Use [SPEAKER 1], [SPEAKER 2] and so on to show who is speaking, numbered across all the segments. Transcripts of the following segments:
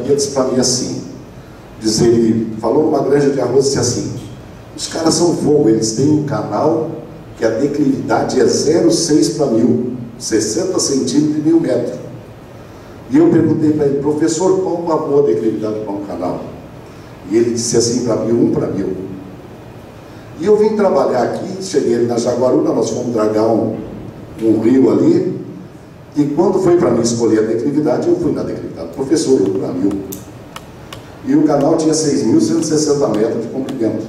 [SPEAKER 1] Ele disse para mim assim, ele falou numa granja de arroz, disse assim: os caras são fogo, eles têm um canal que a declividade é 0,6 para 1000, 60 centímetros e 1000 metros. E eu perguntei para ele: professor, qual uma boa declividade para um canal? E ele disse assim para mim: 1 para 1000. E eu vim trabalhar aqui, cheguei ali na Jaguaruna, nós fomos dragar um rio ali, e quando foi para mim escolher a declividade, eu fui na declividade, professor, 1 para 1000. E o canal tinha 6.160 metros de comprimento.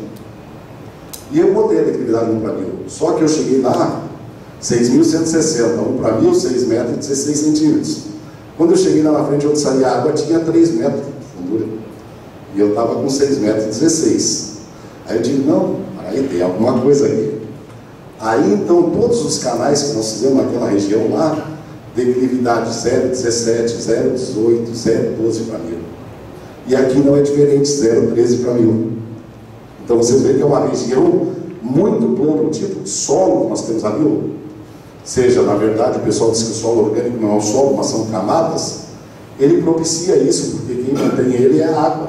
[SPEAKER 1] E eu botei a declividade 1 para 1000. Só que eu cheguei lá, 6.160, 1 para 1000, 6 metros e 16 centímetros. Quando eu cheguei lá na frente onde saía a água, tinha 3 metros de fundura. E eu estava com 6 metros e 16. Aí eu disse: não, aí tem alguma coisa aí. Aí então todos os canais que nós fizemos naquela região lá, declividade 0,17, 0,18, 0,12 para 1000. E aqui não é diferente, 0,13 para 1000. Então vocês veem que é uma região muito plana. O tipo de solo que nós temos ali, ou seja, na verdade o pessoal diz que o solo orgânico não é um solo, mas são camadas, ele propicia isso, porque quem mantém ele é a água.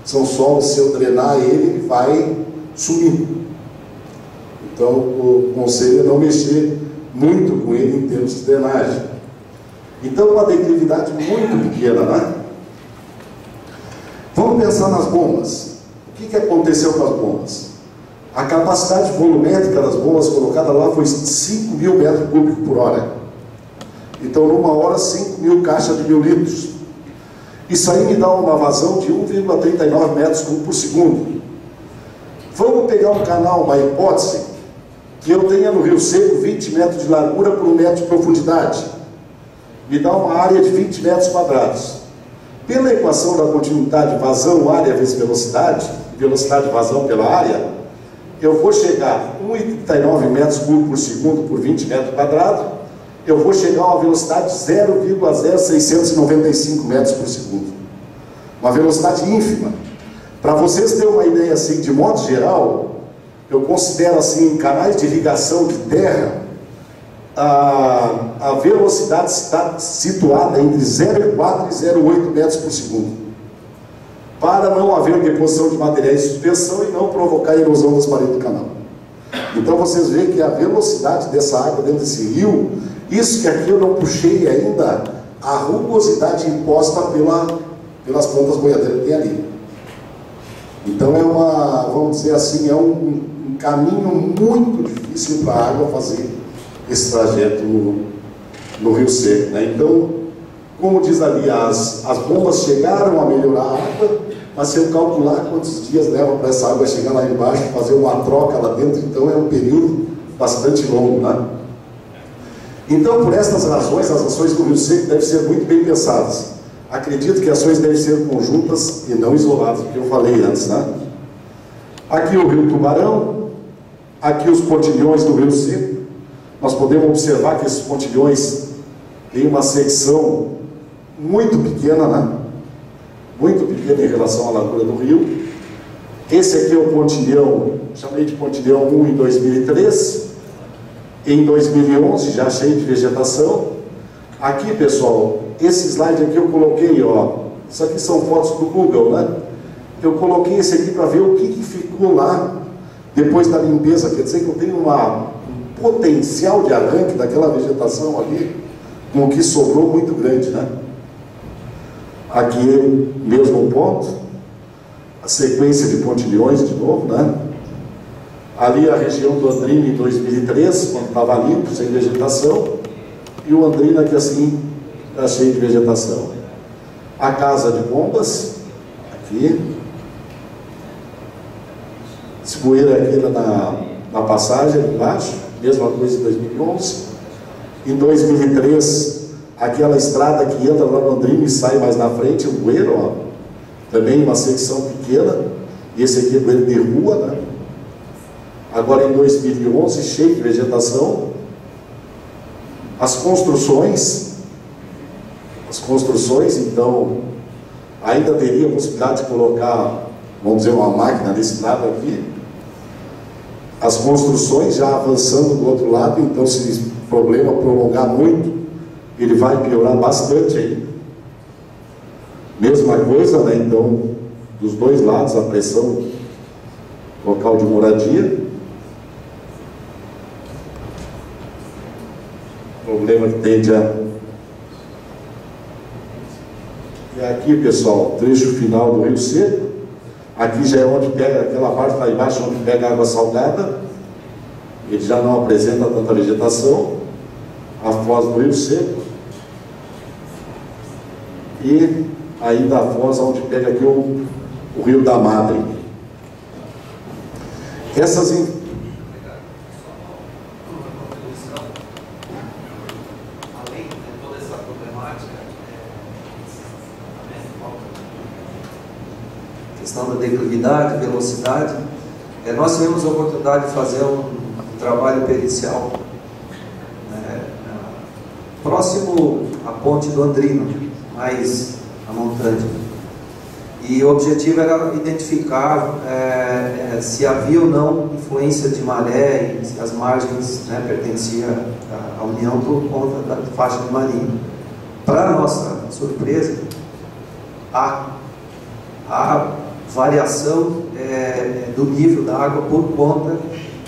[SPEAKER 1] São solos, se eu drenar ele vai sumir. Então o conselho é não mexer muito com ele em termos de drenagem. Então uma declividade muito pequena, né? Vamos pensar nas bombas. O que aconteceu com as bombas? A capacidade volumétrica das bombas colocadas lá foi 5.000 metros cúbicos por hora. Então, numa hora, 5.000 caixas de 1000 litros. Isso aí me dá uma vazão de 1,39 metros cúbicos por segundo. Vamos pegar um canal, uma hipótese, que eu tenha no Rio Seco 20 metros de largura por 1 metro de profundidade. Me dá uma área de 20 metros quadrados. Pela equação da continuidade vazão, área vezes velocidade, velocidade vazão pela área, eu vou chegar a 1,39 metros cúbicos por segundo por 20 metros quadrados, eu vou chegar a uma velocidade de 0,0695 metros por segundo. Uma velocidade ínfima. Para vocês terem uma ideia assim, de modo geral, eu considero assim, em canais de irrigação de terra, a velocidade está situada entre 0,4 e 0,8 metros por segundo, para não haver deposição de materiais de suspensão e não provocar a erosão das paredes do canal. Então vocês veem que a velocidade dessa água dentro desse rio, isso que aqui eu não puxei ainda, a rugosidade imposta pelas plantas boiadeiras que tem ali. Então é uma, vamos dizer assim, é um caminho muito difícil para a água fazer esse trajeto no Rio Seco, né? Então, como diz ali, as bombas chegaram a melhorar a água, mas se eu calcular quantos dias leva para essa água chegar lá embaixo, fazer uma troca lá dentro, então é um período bastante longo, né? Então, por estas razões, as ações do Rio Seco devem ser muito bem pensadas. Acredito que ações devem ser conjuntas e não isoladas, porque eu falei antes, né? Aqui o Rio Tubarão, aqui os pontilhões do Rio Seco. Nós podemos observar que esses pontilhões têm uma secção muito pequena, né? Muito pequena em relação à largura do rio. Esse aqui é o pontilhão, chamei de pontilhão 1 em 2003. Em 2011, já cheio de vegetação. Aqui, pessoal, esse slide aqui eu coloquei, ó. Isso aqui são fotos do Google, né? Eu coloquei esse aqui para ver o que ficou lá depois da limpeza. Quer dizer que eu tenho um potencial de arranque daquela vegetação ali, com o que sobrou muito grande, né? Aqui, mesmo ponto, a sequência de pontilhões de novo, né? Ali a região do Andrina em 2003, quando estava limpo, sem vegetação, e o Andrina que assim está cheio de vegetação. A casa de bombas, aqui, espoeira aqui na passagem, ali embaixo, mesma coisa em 2011. Em 2003, aquela estrada que entra lá no Andrina e sai mais na frente, o bueiro, ó, também uma secção pequena, e esse aqui é bueiro de rua, né? Agora em 2011, cheio de vegetação. As construções, então, ainda teria a possibilidade de colocar, vamos dizer, uma máquina desse lado aqui. As construções já avançando do outro lado, então se o problema prolongar muito, ele vai piorar bastante aí. Mesma coisa, né? Então, dos dois lados, a pressão local de moradia. Problema que tende a... E aqui, pessoal, trecho final do Rio Seco. Aqui já é onde pega, aquela parte lá embaixo, onde pega água salgada. Ele já não apresenta tanta vegetação. A foz do Rio Seco. E aí da foz, onde pega aqui o Rio da Madre. Essas...
[SPEAKER 2] Além de toda essa problemática, questão da declividade, velocidade, nós tivemos a oportunidade de fazer um trabalho pericial próximo à ponte do Andrino, mais a montante. E o objetivo era identificar se havia ou não influência de maré e se as margens pertenciam à União por conta da faixa de marinho. Para nossa surpresa, há variação do nível da água por conta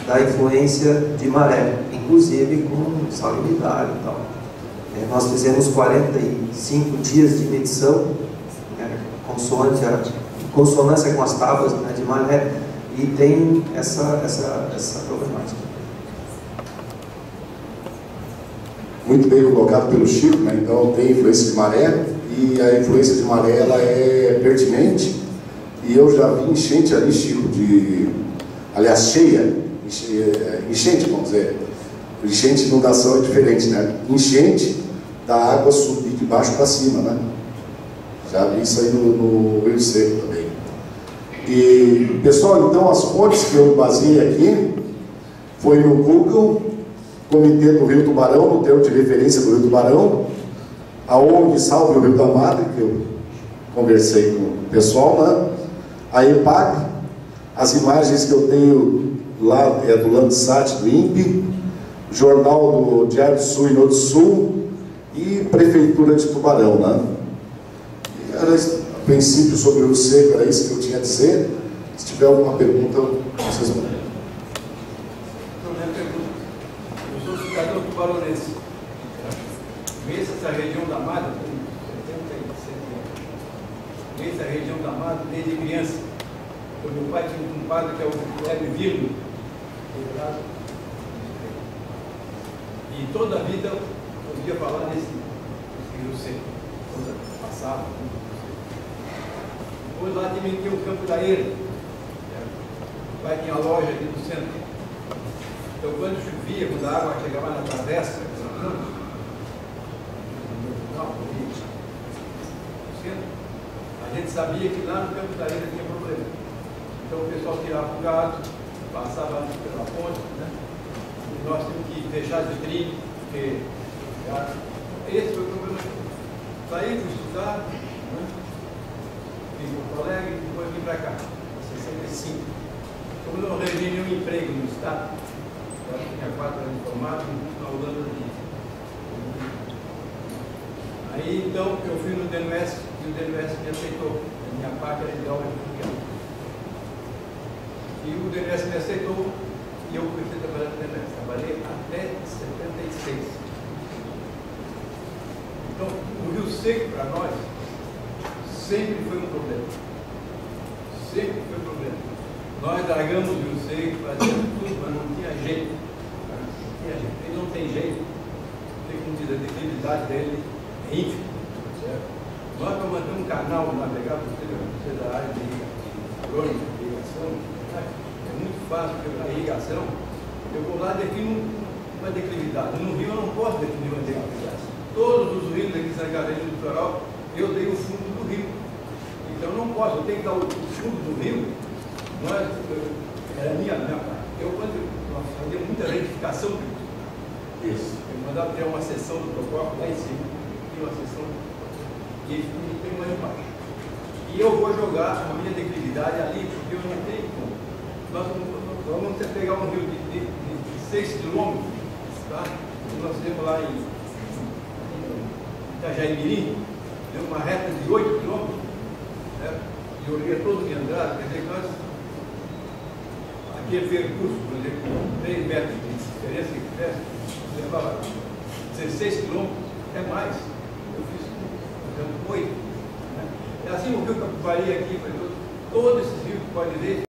[SPEAKER 2] da influência de maré, inclusive com salinidade e tal. Nós fizemos 45 dias de medição, consonância com as tábuas de maré, e tem essa problemática.
[SPEAKER 1] Muito bem colocado pelo Chico, né? Então tem influência de maré, e a influência de maré ela é pertinente, e eu já vi enchente ali, Chico, aliás, cheia, enchente, vamos dizer, enchente de inundação é diferente, né? Enchente da água subir de baixo para cima, né? Já vi isso aí no Rio Seco também. E, pessoal, então as fontes que eu baseei aqui foi no Google, Comitê do Rio Tubarão, no termo de referência do Rio Tubarão, a ONG Salve o Rio da Madre, que eu conversei com o pessoal, né? A EPAG, as imagens que eu tenho lá do Landsat, do INPE, Jornal do Diário do Sul e Norte do Sul, e Prefeitura de Tubarão, né? Era, a princípio, sobre o Rio Seco, era isso que eu tinha a dizer. Se tiver alguma pergunta, vocês vão.
[SPEAKER 3] Eu sou cidadão tubaronense. Conheço essa região da Mata, tem 77 anos. Conheço a região da Mata desde criança. Então, meu pai tinha um padre que é o Hélio Virgo. E toda a vida eu ouvia falar desse Rio Seco. Quando passava. Depois lá também tinha o Campo da Eira. O pai tinha a loja ali no centro. Então quando chovia, quando a água chegava na travessa, a gente sabia que lá no Campo da Eira tinha problema. Então o pessoal tirava o gado, passava ali pela ponte, né? E nós tínhamos que fechar as vitrines, porque esse foi o problema. Saí, fui estudar, né? Vim para Porto Alegre e depois vim para cá, em 65. Como eu não arranjei nenhum emprego no Estado, eu tinha 4 anos formado na Holanda de. Aí então eu fui no DNS e o DNS me aceitou. A minha parte era de obra fluvial. E o DNS me aceitou e eu comecei a trabalhar no DNS. Trabalhei até 76. Então, o Rio Seco para nós sempre foi um problema. Sempre foi um problema. Nós largamos o Rio Seco, fazíamos tudo, mas não tinha jeito. Não tinha jeito. Ele não tem jeito. Tem como dizer, a declividade dele é ínfima. Certo? Nós, para manter um canal navegável, você da área de irrigação, é muito fácil, porque a irrigação, eu vou lá e defino uma declividade. No Rio eu não posso definir uma declividade. Todos os rios aqui em Santa Catarina do Litoral, eu dei o fundo do rio. Então eu não posso, eu tenho que dar o fundo do rio. Era a minha parte. Quando nós fazíamos muita retificação do rio. Isso. Eu mandava ter uma seção do Procópio lá em cima. Tinha uma seção e tem uma embaixo. E eu vou jogar a minha declividade ali, porque eu não tenho como. Nós vamos pegar um rio de 6 quilômetros, tá? Nós temos lá em Itajaimirim, deu uma reta de 8 quilômetros. e o rio é todo meandrado, quer dizer que nós, aquele percurso, por exemplo, com 3 metros de diferença que tivesse, levava 16 quilômetros, é mais. Eu fiz, por exemplo, 8. Né? É assim o rio Capivari aqui, por exemplo, todo esse rio que pode ver.